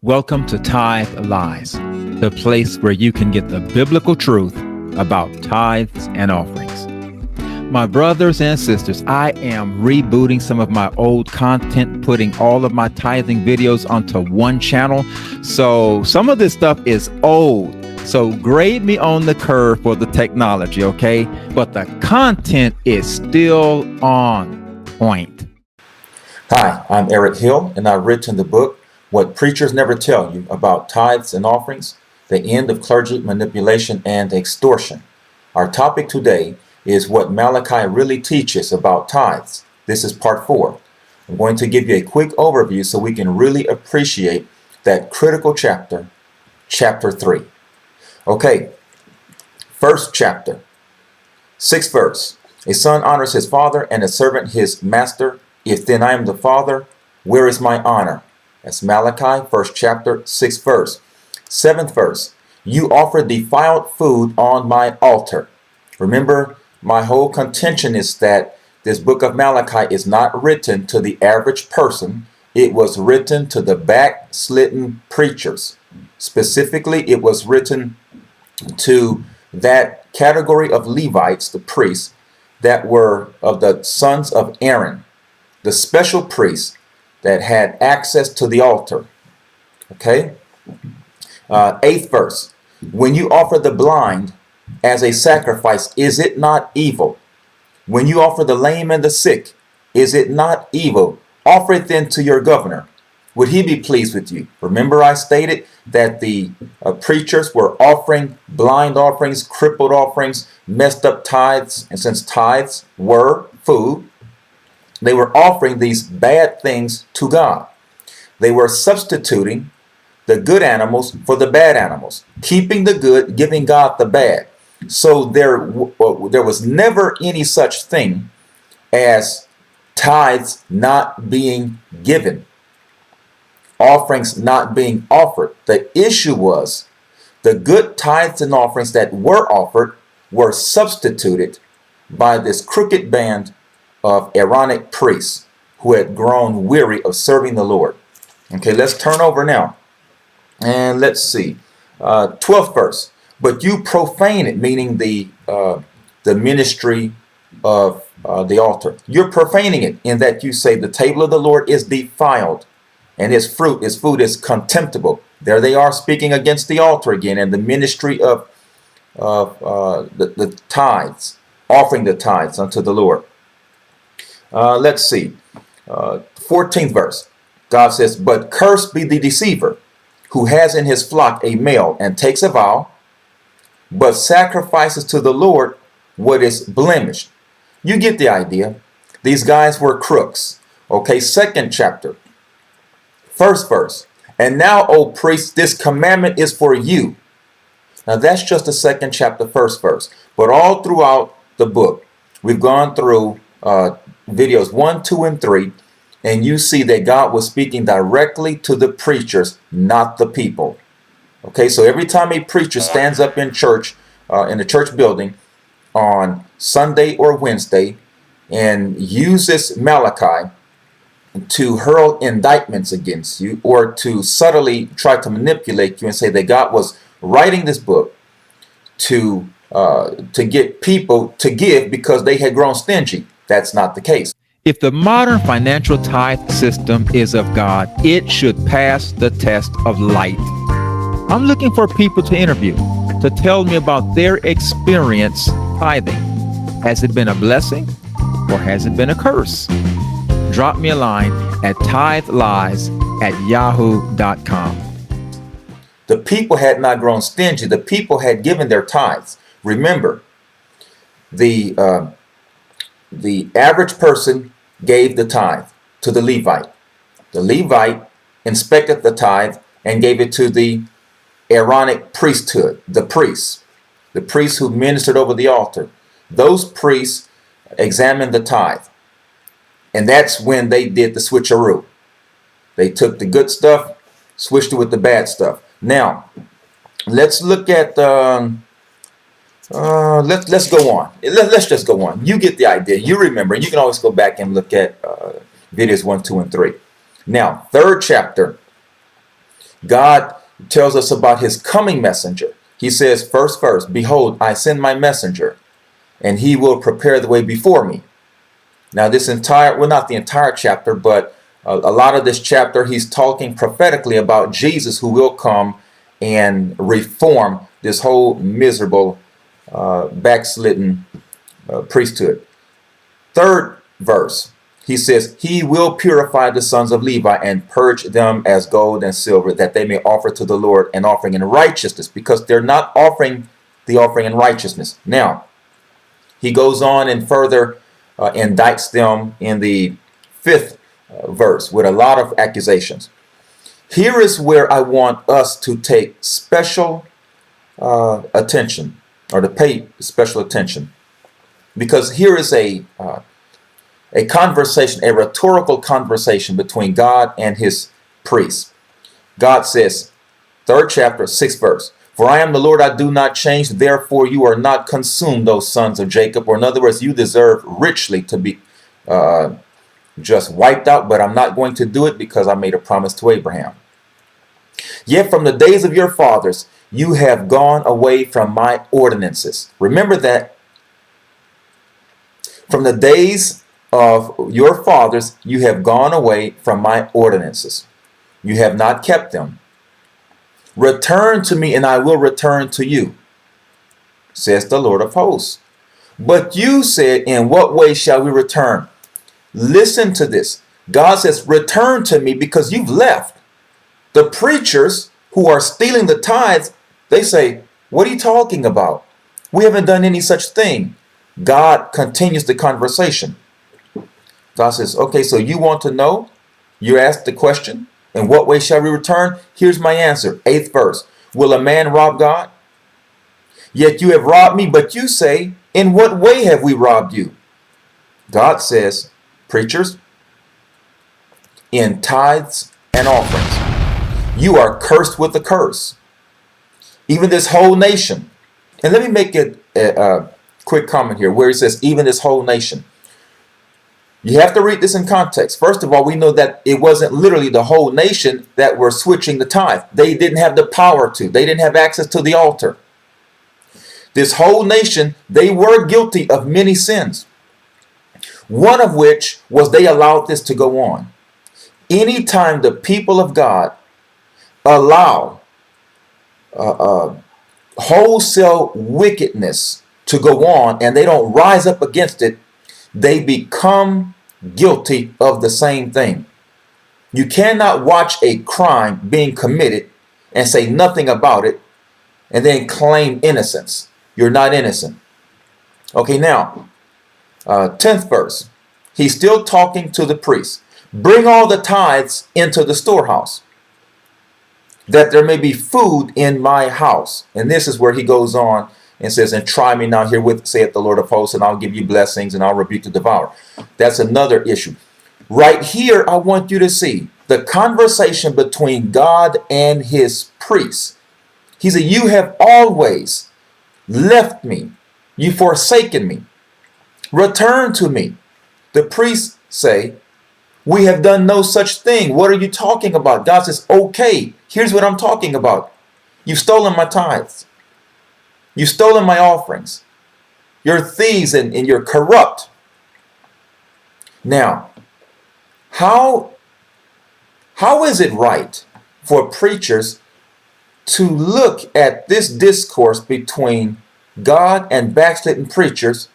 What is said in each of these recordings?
Welcome to Tithe Lies, the place where you can get the biblical truth about tithes and offerings. My brothers and sisters, I am rebooting some of my old content, putting all of my tithing videos onto one channel. So some of this stuff is old. So grade me on the curve for the technology, okay? But the content is still on point. Hi, I'm Eric Hill, and I've written the book, What Preachers Never Tell You About Tithes and Offerings, the End of Clergy Manipulation and Extortion. Our topic today is what Malachi really teaches about tithes. This is part 4. I'm going to give you a quick overview so we can really appreciate that critical chapter, chapter 3. Okay, first chapter, 6th verse. A son honors his father and a servant his master. If then I am the father, where is my honor? That's Malachi, 1st chapter, 6th verse. 7th verse. You offer defiled food on my altar. Remember, my whole contention is that this book of Malachi is not written to the average person. It was written to the backslidden preachers. Specifically, it was written to that category of Levites, the priests, that were of the sons of Aaron, the special priests that had access to the altar. Okay? 8th verse. When you offer the blind as a sacrifice, is it not evil? When you offer the lame and the sick, is it not evil? Offer it then to your governor. Would he be pleased with you? Remember, I stated that the preachers were offering blind offerings, crippled offerings, messed up tithes. And since tithes were food, they were offering these bad things to God. They were substituting the good animals for the bad animals, keeping the good, giving God the bad. So there was never any such thing as tithes not being given, offerings not being offered. The issue was the good tithes and offerings that were offered were substituted by this crooked band of Aaronic priests who had grown weary of serving the Lord. Okay, let's turn over now. And let's see. 12th verse. But you profane it, meaning the ministry of the altar. You're profaning it in that you say the table of the Lord is defiled and his food is contemptible. There they are speaking against the altar again and the ministry of the tithes, offering the tithes unto the Lord. Let's see. 14th verse. God says, but cursed be the deceiver who has in his flock a male and takes a vow, but sacrifices to the Lord what is blemished. You get the idea. These guys were crooks. Okay, 2nd chapter, 1st verse. And now, O priests, this commandment is for you. Now that's just the 2nd chapter, 1st verse. But all throughout the book, we've gone through videos 1, 2, and 3, and you see that God was speaking directly to the preachers, not the people. Okay, so every time a preacher stands up in church, in the church building on Sunday or Wednesday and uses Malachi to hurl indictments against you or to subtly try to manipulate you and say that God was writing this book to get people to give because they had grown stingy. That's not the case. If the modern financial tithe system is of God, it should pass the test of light. I'm looking for people to interview, to tell me about their experience tithing. Has it been a blessing or has it been a curse? Drop me a line at tithellies@yahoo.com. The people had not grown stingy. The people had given their tithes. Remember, the average person gave the tithe to the Levite. The Levite inspected the tithe and gave it to the Aaronic priesthood, the priests who ministered over the altar. Those priests examined the tithe. And that's when they did the switcheroo. They took the good stuff, switched it with the bad stuff. Now, let's look at let's go on. Let's just go on. You get the idea. You remember. You can always go back and look at videos 1, 2, and 3. Now, 3rd chapter, God tells us about his coming messenger. He says, first verse, behold, I send my messenger, and he will prepare the way before me. Now this entire, well, not the entire chapter, but a lot of this chapter, he's talking prophetically about Jesus who will come and reform this whole miserable, backslidden priesthood. Third verse, he says, he will purify the sons of Levi and purge them as gold and silver, that they may offer to the Lord an offering in righteousness, because they're not offering the offering in righteousness. Now, he goes on and further indicts them in the fifth verse with a lot of accusations. Here is where I want us to take special attention, or to pay special attention, because here is a conversation, a rhetorical conversation between God and his priests. God says, third chapter, sixth verse, for I am the Lord, I do not change, therefore you are not consumed, O sons of Jacob. Or in other words, you deserve richly to be just wiped out, but I'm not going to do it because I made a promise to Abraham. Yet from the days of your fathers, you have gone away from my ordinances. Remember that. From the days of your fathers, you have gone away from my ordinances. You have not kept them. Return to me, and I will return to you, says the Lord of hosts. But you said, in what way shall we return? Listen to this. God says, return to me, because you've left. The preachers who are stealing the tithes, they say, what are you talking about? We haven't done any such thing. God continues the conversation. God says, okay, so you want to know? You asked the question, in what way shall we return? Here's my answer. Eighth verse. Will a man rob God? Yet you have robbed me, but you say, in what way have we robbed you? God says, preachers, in tithes and offerings. You are cursed with a curse. Even this whole nation. And let me make it a quick comment here where he says, even this whole nation. You have to read this in context. First of all, we know that it wasn't literally the whole nation that were switching the tithe. They didn't have the power to. They didn't have access to the altar. This whole nation, they were guilty of many sins. One of which was they allowed this to go on. Anytime the people of God allow wholesale wickedness to go on and they don't rise up against it, they become guilty of the same thing. You cannot watch a crime being committed and say nothing about it and then claim innocence. You're not innocent. Okay, now, 10th verse. He's still talking to the priests. Bring all the tithes into the storehouse, that there may be food in my house. And this is where he goes on and says, and try me now herewith, saith the Lord of hosts, and I'll give you blessings, and I'll rebuke the devourer. That's another issue. Right here, I want you to see the conversation between God and his priests. He said, you have always left me. You've forsaken me. Return to me. The priests say, we have done no such thing. What are you talking about? God says, okay, here's what I'm talking about. You've stolen my tithes. You've stolen my offerings. You're thieves and you're corrupt. Now, how is it right for preachers to look at this discourse between God and backslidden preachers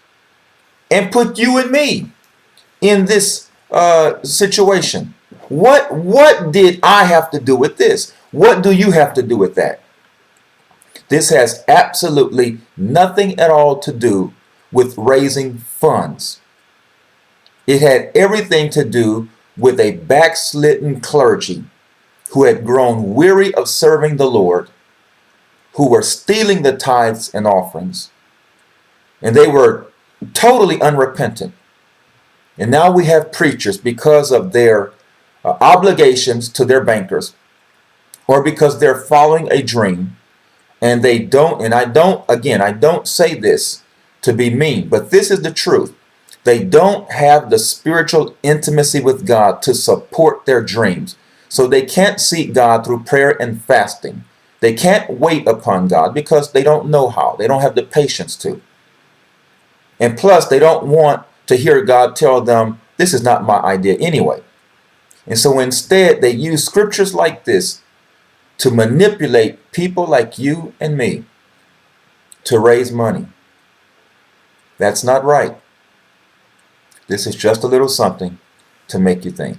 and put you and me in this situation? What did I have to do with this? What do you have to do with that? This has absolutely nothing at all to do with raising funds. It had everything to do with a backslidden clergy who had grown weary of serving the Lord, who were stealing the tithes and offerings, and they were totally unrepentant. And now we have preachers, because of their obligations to their bankers, or because they're following a dream, and they don't, and I don't say this to be mean, but this is the truth. They don't have the spiritual intimacy with God to support their dreams. So they can't seek God through prayer and fasting. They can't wait upon God because they don't know how. They don't have the patience to. And plus, they don't want to hear God tell them, this is not my idea anyway. And so instead, they use scriptures like this to manipulate people like you and me to raise money. That's not right. This is just a little something to make you think.